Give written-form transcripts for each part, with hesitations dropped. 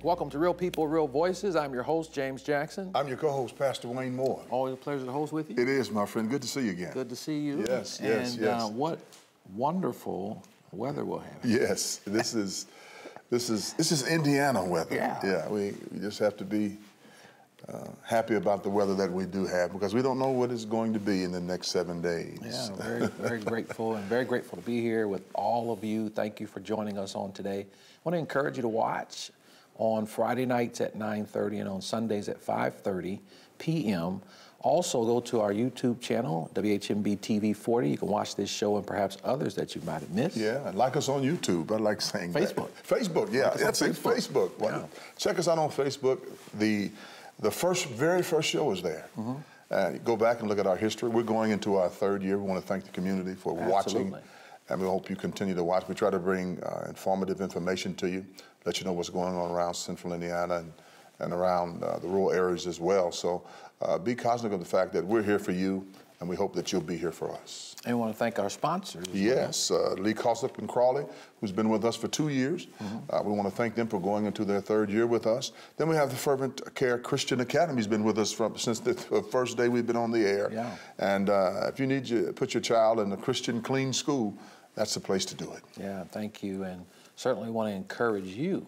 Welcome to Real People, Real Voices. I'm your host, James Jackson. I'm your co-host, Pastor Wayne Moore. Always a pleasure to host with you. It is, my friend. Good to see you again. Good to see you. Yes, and, yes. What wonderful weather we'll have. Yes, this is Indiana weather. Yeah. We just have to be happy about the weather that we do have, because we don't know what it's going to be in the next 7 days. Yeah, very, very grateful, and very grateful to be here with all of you. Thank you for joining us on today. I want to encourage you to watch on Friday nights at 9:30 and on Sundays at 5:30 p.m. Also, go to our YouTube channel, WHMB TV 40. You can watch this show and perhaps others that you might have missed. Yeah, and like us on YouTube. I like saying Facebook. That. Facebook, yeah. That's it, Facebook. Yeah. Check us out on Facebook. The very first show is there. Mm-hmm. Go back and look at our history. We're going into our 3rd year. We want to thank the community for watching. And we hope you continue to watch. We try to bring informative information to you, let you know what's going on around central Indiana and around the rural areas as well. So be cognizant of the fact that we're here for you, and we hope that you'll be here for us. And we want to thank our sponsors. Yes, Lee Cossip and Crawley, who's been with us for 2 years. Mm-hmm. We want to thank them for going into their 3rd year with us. Then we have the Fervent Care Christian Academy, has been with us since the first day we've been on the air. Yeah. And if you need to put your child in a Christian clean school, that's the place to do it. Yeah, thank you, and certainly want to encourage you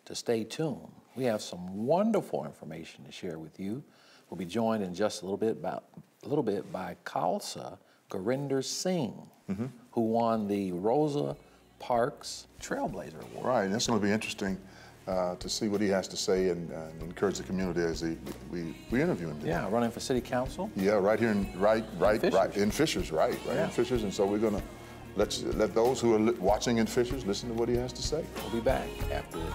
to stay tuned. We have some wonderful information to share with you. We'll be joined in just a little bit by Khalsa Gurinder Singh, mm-hmm. who won the Rosa Parks Trailblazer Award. Right, that's going to be interesting to see what he has to say and encourage the community as we interview him today. Yeah, running for city council. Yeah, right here in Fishers, right yeah. in Fishers, and so we're going to let those who are watching in Fishers listen to what he has to say. We'll be back after this.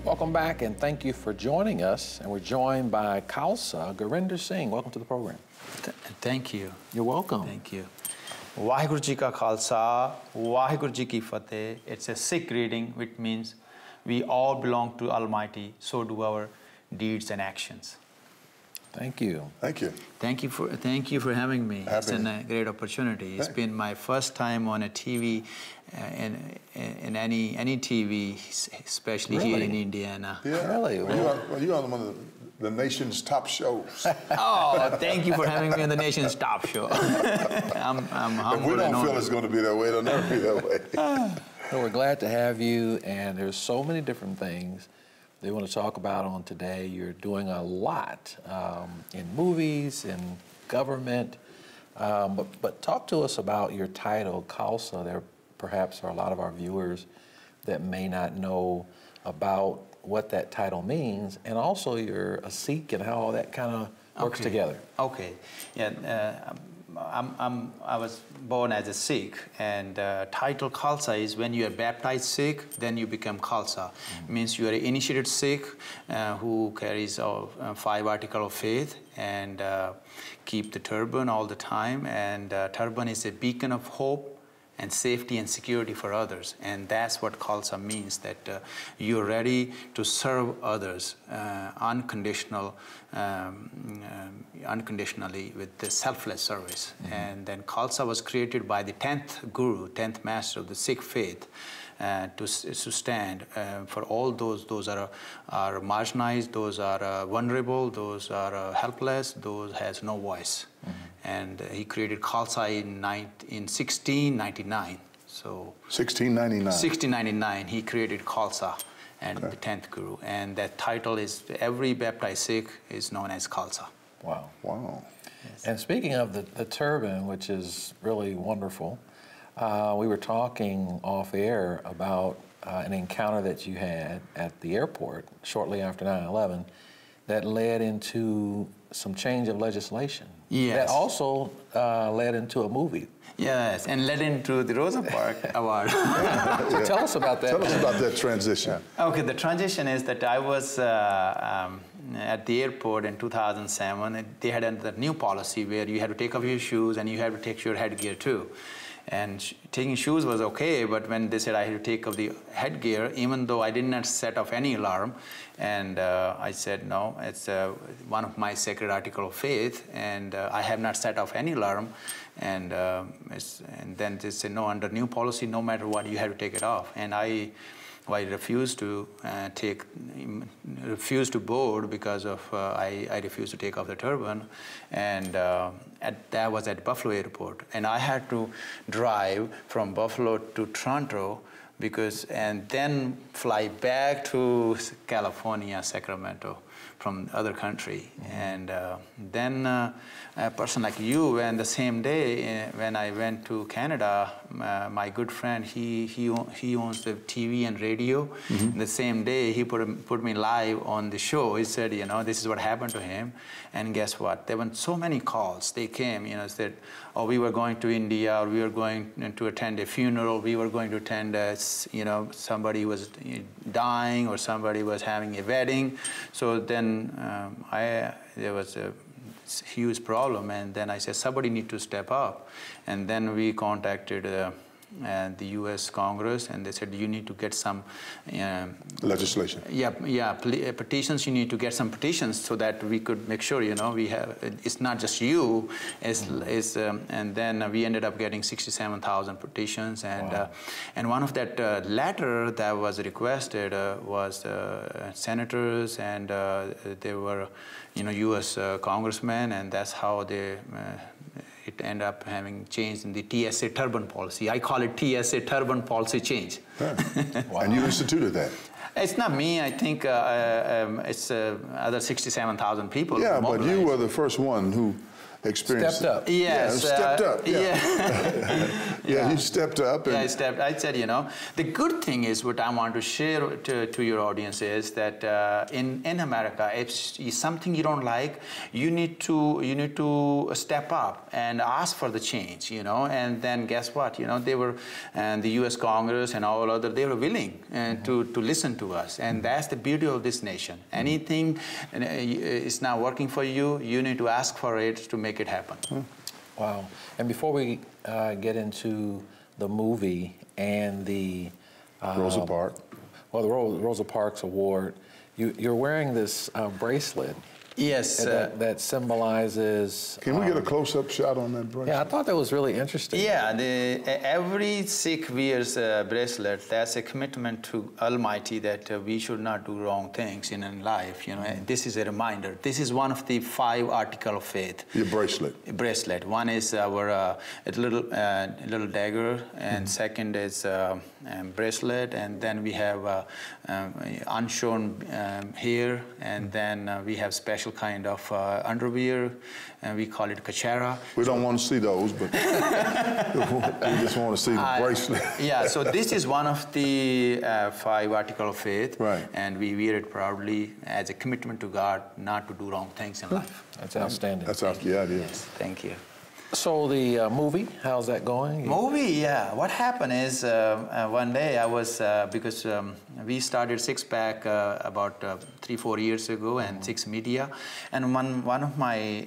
Welcome back, and thank you for joining us. And we're joined by Khalsa Gurinder Singh. Welcome to the program. Thank you. You're welcome. Thank you. Waheguru Ji Ka Khalsa, Waheguru Ji Ki Fateh. It's a Sikh reading, which means we all belong to Almighty, so do our deeds and actions. Thank you. Thank you. Thank you for having me. It's a great opportunity. It's been my first time on a TV, in any TV, especially here in Indiana. Yeah. Really? Well, you are one of the nation's top shows. Oh, thank you for having me on the nation's top show. I'm humbled. If we don't feel it's going to be that way, it'll never be that way. So we're glad to have you, and there's so many different things they want to talk about on today. You're doing a lot in movies, in government, but talk to us about your title, Khalsa. There perhaps are a lot of our viewers that may not know about what that title means, and also you're a Sikh and how all that kind of works together. Okay, yeah. I was born as a Sikh, and title Khalsa is when you are baptized Sikh, then you become Khalsa. Means you are an initiated Sikh who carries 5 articles of faith and keep the turban all the time. And turban is a beacon of hope and safety and security for others, and that's what Khalsa means, that you're ready to serve others unconditionally with the selfless service. Mm-hmm. And then Khalsa was created by the 10th Guru, 10th Master of the Sikh faith, to stand for all those are marginalized, those are vulnerable, those are helpless, those has no voice. Mm-hmm. And he created Khalsa in 1699. So 1699. 1699, he created Khalsa and the 10th Guru. And that title is, every baptized Sikh is known as Khalsa. Wow. Wow. Yes. And speaking of the turban, which is really wonderful, we were talking off air about an encounter that you had at the airport shortly after 9/11 that led into some change of legislation. Yes. That also led into a movie. Yes, and led into the Rosa Parks Award. So tell us about that. Tell us about that transition. Okay, the transition is that I was at the airport in 2007, they had a new policy where you had to take off your shoes and you had to take your headgear too. And taking shoes was okay, but when they said I had to take off the headgear, even though I did not set off any alarm, and I said, no, it's one of my sacred article of faith, and I have not set off any alarm. And then they said, no, under new policy, no matter what, you have to take it off. And I refused to board because of I refused to take off the turban, and that was at Buffalo Airport, and I had to drive from Buffalo to Toronto and then fly back to California, Sacramento, from other country. And then a person like you, and the same day when I went to Canada, my good friend, he owns the TV and radio. The same day he put me live on the show. He said, you know, this is what happened to him. And guess what? There were so many calls. They came, you know, said, oh, we were going to India, or we were going to attend a funeral, we were going to attend you know, somebody was dying, or somebody was having a wedding. So then there was a huge problem, and then I said, somebody need to step up. And then we contacted the U.S. Congress, and they said, you need to get some legislation. Petitions. You need to get some petitions so that we could make sure, you know, we have. It's not just you. And then we ended up getting 67,000 petitions, and wow. And one of that letter that was requested was senators, and they were, you know, U.S. congressmen, and that's how they. It ended up having changed in the TSA turban policy. I call it TSA turban policy change. Yeah. Wow. And you instituted that? It's not me. I think it's other 67,000 people. Yeah, but you were the first one who experienced stepped up. Yes, yeah, stepped up. Yeah. Yeah, you stepped up. And I said, you know, the good thing is what I want to share to your audience is that in America, if it's something you don't like, you need to step up and ask for the change, you know. And then guess what? You know, they were, and the U.S. Congress and all other, they were willing to listen to us, and that's the beauty of this nation. Anything is not working for you, you need to ask for it to make it happen. Wow. And before we get into the movie and the Rosa Parks. Well, the Rosa Parks Award, you're wearing this bracelet. Yes. That symbolizes... Can we get a close-up shot on that bracelet? Yeah, I thought that was really interesting. Yeah, every Sikh wears a bracelet. That's a commitment to Almighty that we should not do wrong things in life. You know, this is a reminder. This is one of the 5 articles of faith. Your bracelet. Bracelet. One is our little dagger, and second is bracelet, and then we have unshorn hair, and then we have special kind of underwear, and we call it kachara. We don't want to see those, but we just want to see the bracelet. Yeah, so this is one of the 5 articles of faith, right? And we wear it proudly as a commitment to God not to do wrong things in life. That's outstanding. That's outstanding. Yeah, it is. Yes, thank you. So the movie, how's that going? Movie, yeah. What happened is one day I was, because we started Six Pack about 3-4 years ago, and Six Media, and one of my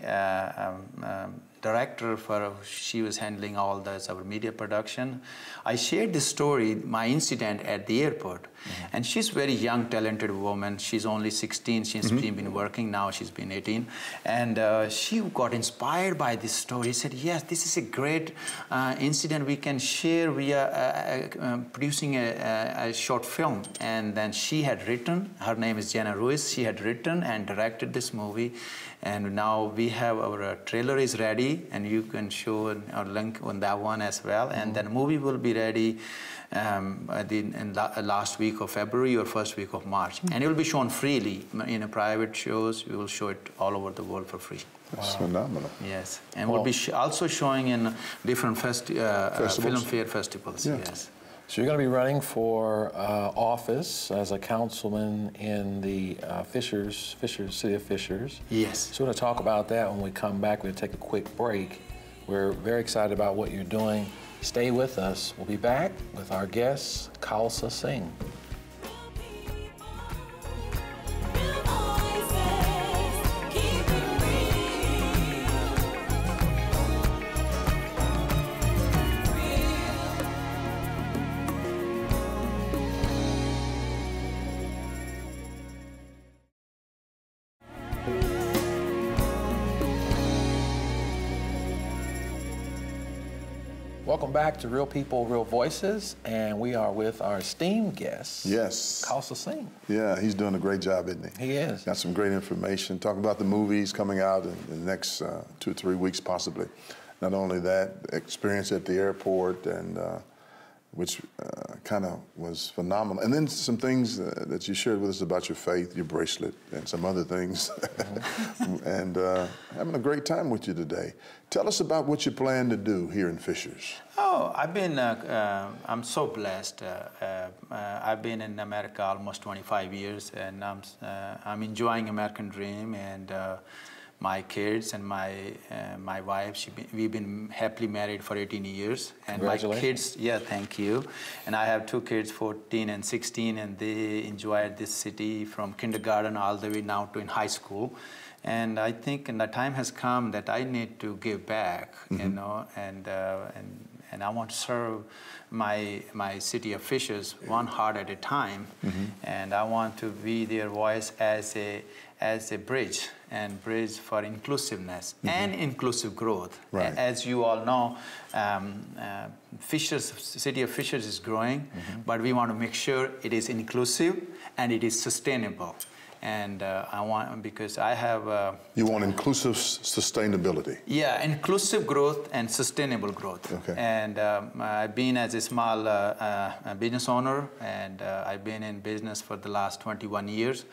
director she was handling all this, our media production. I shared this story, my incident at the airport. And she's a very young, talented woman. She's only 16. She's been working now. She's been 18. And she got inspired by this story. She said, yes, this is a great incident we can share. We are producing a short film. And then she had written, her name is Jenna Ruiz. She had written and directed this movie. And now we have our trailer is ready, and you can show a link on that one as well. And then the movie will be ready in last week of February or first week of March. And it will be shown freely in private shows. We will show it all over the world for free. That's phenomenal. Yes, and we'll be also showing in different film fair festivals. Yeah. Yes. So you're going to be running for office as a councilman in the city of Fishers. Yes. So we're going to talk about that when we come back. We're going to take a quick break. We're very excited about what you're doing. Stay with us. We'll be back with our guest, Khalsa Singh. You always say Welcome back to Real People, Real Voices, and we are with our esteemed guest, Yes. Khalsa Singh. Yeah, he's doing a great job, isn't he? He is. Got some great information. Talking about the movies coming out in the next 2 or 3 weeks, possibly. Not only that, experience at the airport, and which kind of was phenomenal. And then some things that you shared with us about your faith, your bracelet, and some other things. And having a great time with you today. Tell us about what you plan to do here in Fishers. Oh, I'm so blessed. I've been in America almost 25 years, and I'm enjoying American dream, and my kids and my wife, we've been happily married for 18 years. And my kids, yeah, thank you. And I have 2 kids, 14 and 16, and they enjoy this city from kindergarten all the way now to in high school. And I think the time has come that I need to give back, you know, and I want to serve my city of Fishers one heart at a time, and I want to be their voice as a bridge for inclusiveness and inclusive growth. Right. As you all know, city of Fishers is growing, but we want to make sure it is inclusive and it is sustainable. And I want, because I have... you want inclusive sustainability. Yeah, inclusive growth and sustainable growth. Okay. And I've been as a small business owner, and I've been in business for the last 21 years.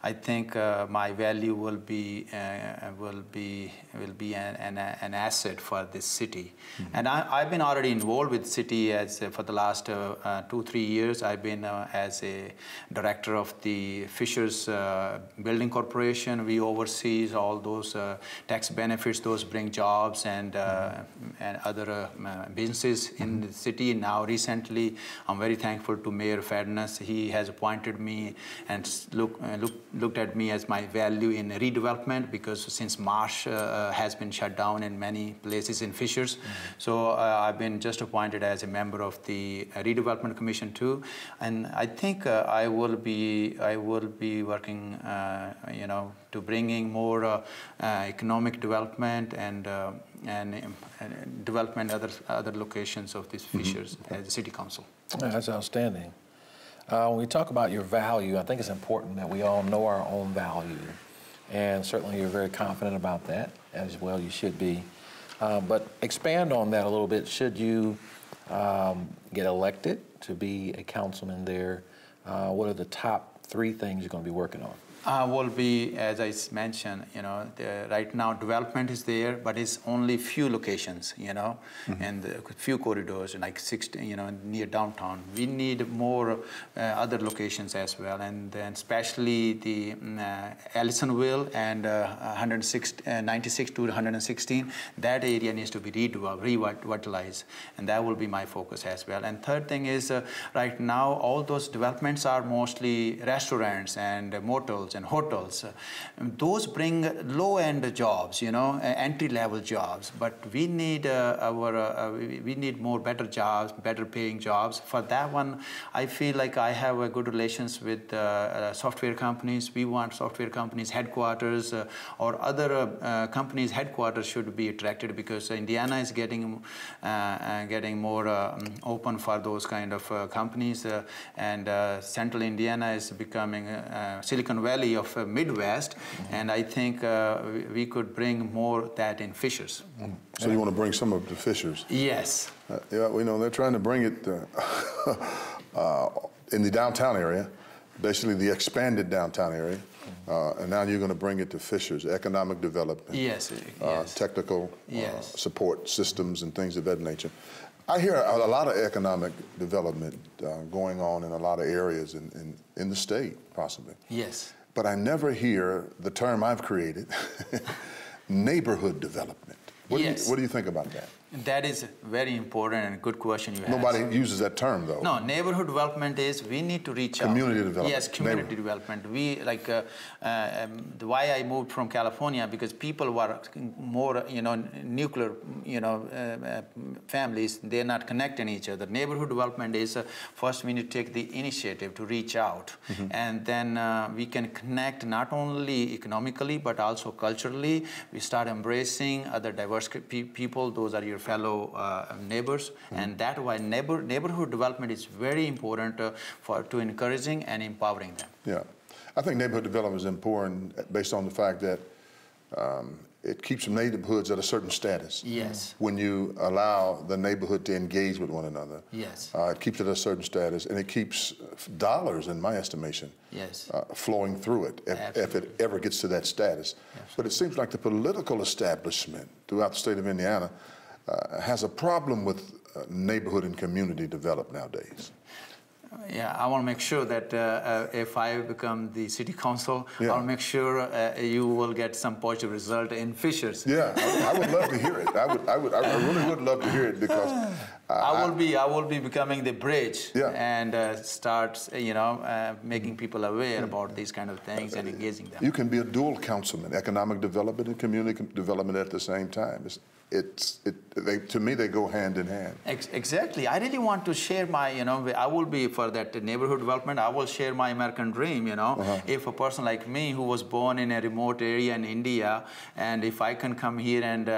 I think my value will be an asset for this city, and I've been already involved with city for the last 2-3 years. I've been as a director of the Fishers Building Corporation. We oversee all those tax benefits, those bring jobs and other businesses in the city. Now recently, I'm very thankful to Mayor Fadness. He has appointed me and looked at me as my value in redevelopment, because since Marsh has been shut down in many places in Fishers. So I've been just appointed as a member of the Redevelopment Commission too. And I think I will be working, you know, to bringing more economic development and development other locations of these Fishers as a city council. That's outstanding. When we talk about your value, I think it's important that we all know our own value. And certainly you're very confident about that, as well you should be. But expand on that a little bit. Should you get elected to be a councilman there, what are the top 3 things you're going to be working on? Will be, as I mentioned, you know, right now development is there, but it's only few locations, you know, and few corridors, like 60, you know, near downtown. We need more other locations as well, and then especially the Allisonville and 96 to 116. That area needs to be revitalized, and that will be my focus as well. And third thing is, right now all those developments are mostly restaurants and motels and hotels. Those bring low-end jobs, you know, entry-level jobs. But we need we need more better jobs, better-paying jobs. For that one, I feel like I have a good relations with software companies. We want software companies' headquarters or other companies' headquarters should be attracted, because Indiana is getting more open for those kind of companies, and Central Indiana is becoming Silicon Valley of Midwest, and I think we could bring more that in Fishers. So you want to bring some of the Fishers? Yes. Yeah, we know they're trying to bring it in the downtown area, basically the expanded downtown area, and now you're going to bring it to Fishers, economic development, yes, technical support systems and things of that nature. I hear a lot of economic development going on in a lot of areas in the state, possibly. Yes. But I never hear the term I've created, neighborhood development. What do you think about that? That is very important and good question you asked. Nobody uses that term, though. No, neighborhood development is we need to reach out. Community development. Yes, community development. We like why I moved from California, because people were more, you know, nuclear, you know, families. They're not connecting each other. Neighborhood development is first we need to take the initiative to reach out, and then we can connect not only economically but also culturally. We start embracing other diverse diverse people. Those are your fellow neighbors, and that why neighborhood development is very important to encouraging and empowering them. Yeah, I think neighborhood development is important based on the fact that it keeps neighborhoods at a certain status. Yes. When you allow the neighborhood to engage with one another. Yes. It keeps it at a certain status, and it keeps dollars, in my estimation, yes, flowing through it if it ever gets to that status. Absolutely. But it seems like the political establishment throughout the state of Indiana has a problem with neighborhood and community development nowadays. Yeah, I want to make sure that if I become the city council, yeah. I'll make sure you will get some positive result in Fishers. Yeah, I would love to hear it. I really would love to hear it because I will be becoming the bridge, yeah. and start making people aware about these kind of things and engaging them. You can be a dual councilman, economic development and community development at the same time. To me, they go hand in hand. Exactly. I really want to share my, I will be for that neighborhood development. I will share my American dream, If a person like me who was born in a remote area in India, and if I can come here and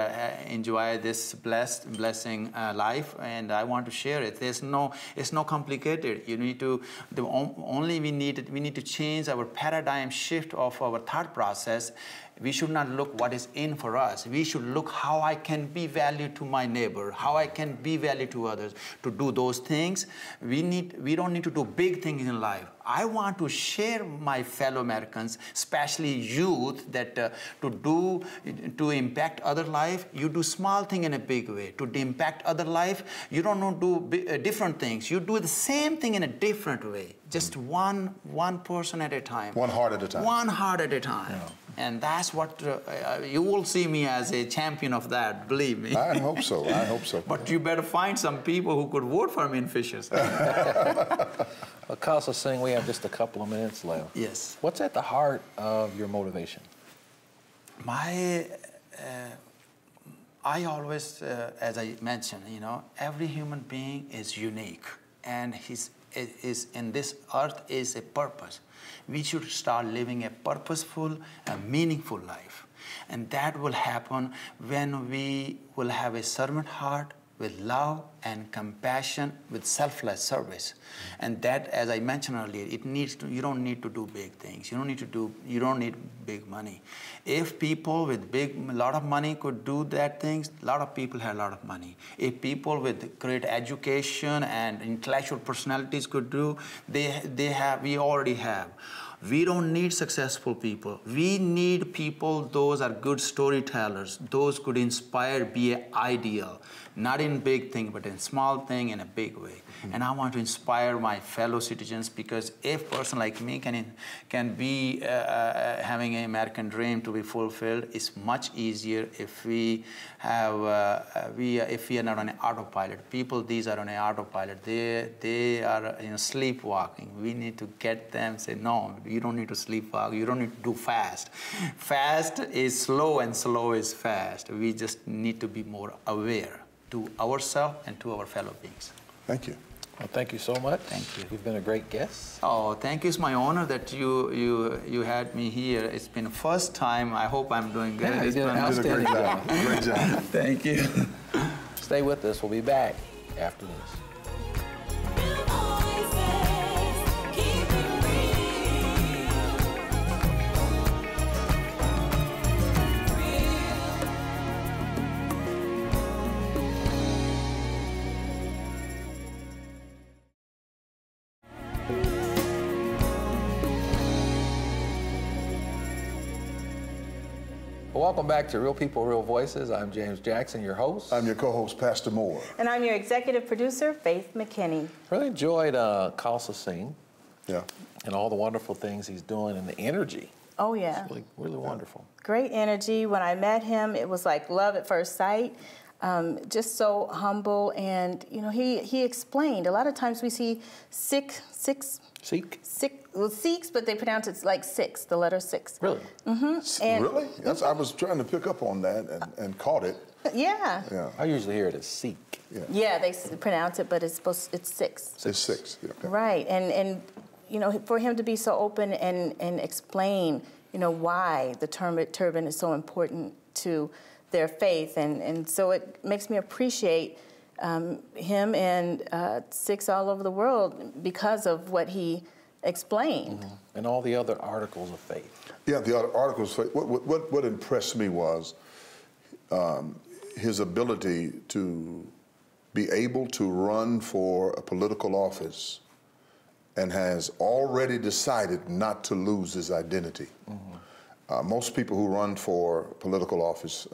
enjoy this blessing life, and I want to share it. It's no complicated. You need to, we need to change our paradigm shift of our thought process. We should not look what is in for us. We should look how I can be value to my neighbor, how I can be value to others. To do those things, we don't need to do big things in life. I want to share my fellow Americans, especially youth, that to impact other life, you do small thing in a big way. To impact other life, you don't do different things. You do the same thing in a different way. Just one person at a time. One heart at a time. One heart at a time. Yeah. And that's what you will see me as a champion of that, believe me. I hope so. I hope so. But you better find some people who could vote for me in Fishers. Well, Councilor Singh, we have just a couple of minutes left. Yes. What's at the heart of your motivation? I always, as I mentioned, every human being is unique, and is in this earth is a purpose. We should start living a purposeful and meaningful life. And that will happen when we will have a servant heart with love and compassion, with selfless service. And that, as I mentioned earlier, you don't need to do big things. You don't need big money. If people with a lot of money could do that things, a lot of people have a lot of money. If people with great education and intellectual personalities could do, we already have. We don't need successful people. We need people, those are good storytellers. Those could inspire, be an ideal. Not in big thing, but in small thing, in a big way. Mm-hmm. And I want to inspire my fellow citizens, because if a person like me can be having an American dream to be fulfilled, it's much easier if we have if we are not on an autopilot. People, these are on an autopilot. They are sleepwalking. We need to get them, say, no, you don't need to sleepwalk. You don't need to do fast. Fast is slow and slow is fast. We just need to be more aware to ourselves and to our fellow beings. Thank you. Well, thank you so much. Thank you. You've been a great guest. Oh, thank you. It's my honor that you had me here. It's been the first time. I hope I'm doing good. Yeah, you did an outstanding job. Great job. Thank you. Stay with us. We'll be back after this. Welcome back to Real People, Real Voices. I'm James Jackson, your host. I'm your co-host, Pastor Moore. And I'm your executive producer, Faith McKinney. Really enjoyed Councilor Singh. Yeah. And all the wonderful things he's doing and the energy. Oh, yeah. It's really wonderful. Great energy. When I met him, it was like love at first sight. Just so humble, and he explained. A lot of times we see Sikhs, but they pronounce it like six, the letter six. Really? Mm-hmm. Really? I was trying to pick up on that and caught it. Yeah. Yeah. I usually hear it as Sikh. Yeah, they pronounce it, but it's six. It's six. Yeah. Right, and for him to be so open and explain, why the term turban is so important to their faith. And so it makes me appreciate him and Sikhs all over the world because of what he explained. And all the other articles of faith. Yeah, the other articles of faith. What impressed me was his ability to be able to run for a political office and has already decided not to lose his identity. Most people who run for political office,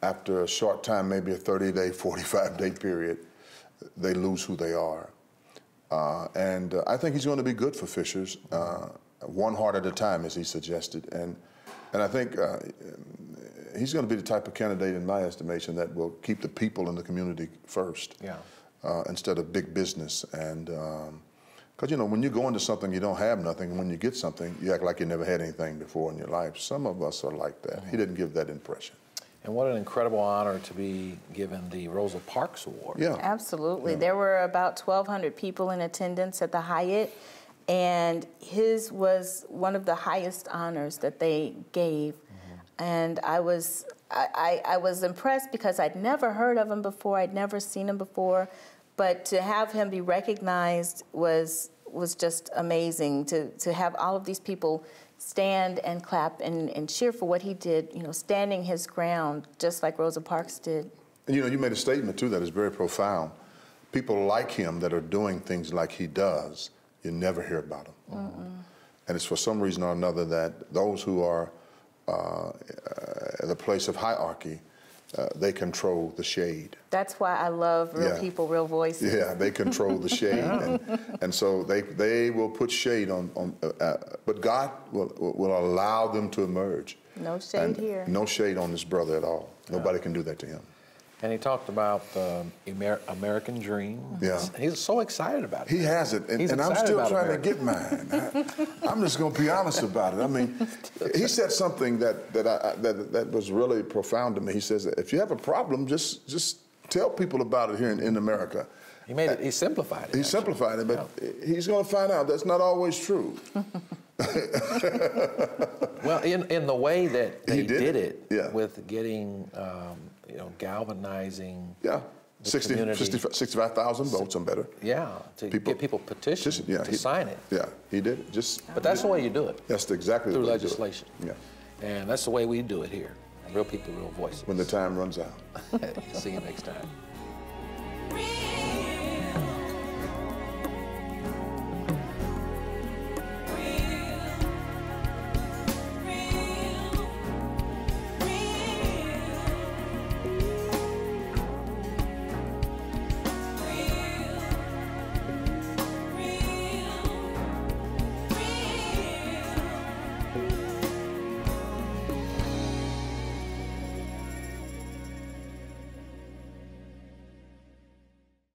after a short time, maybe a 30-day, 45-day period, they lose who they are. And I think he's going to be good for Fishers, one heart at a time, as he suggested. And I think he's going to be the type of candidate, in my estimation, that will keep the people in the community first, instead of big business. And because, you know, when you go into something, you don't have nothing. And when you get something, you act like you never had anything before in your life. Some of us are like that. He didn't give that impression. And what an incredible honor to be given the Rosa Parks Award. Yeah. Absolutely. There were about 1,200 people in attendance at the Hyatt, and his was one of the highest honors that they gave. And I was impressed because I'd never heard of him before, I'd never seen him before, but to have him be recognized was just amazing. To have all of these people stand and clap and cheer for what he did, you know, standing his ground, just like Rosa Parks did. And you know, you made a statement too that is very profound. People like him that are doing things like he does, you never hear about them. And it's for some reason or another that those who are at the place of hierarchy, they control the shade. That's why I love Real People, Real Voices. Yeah, they control the shade, and so they will put shade on but God will allow them to emerge. No shade here. No shade on this brother at all. Nobody can do that to him. And he talked about the American dream. Yeah. He's so excited about it. He has it, and I'm still trying to get mine. I'm just going to be honest about it. I mean, he said something that was really profound to me. He says, if you have a problem, just tell people about it here in America. He simplified it. He simplified it, but he's going to find out that's not always true. Well, in the way that he did it, with getting, you know, galvanizing. 65,000 votes and better. Yeah, to get people petitions to sign it. Yeah, he did it. But that's the way you do it. That's exactly through the way legislation. You do it. Yeah. And that's the way we do it here. Real People, Real Voices. When the time runs out. See you next time.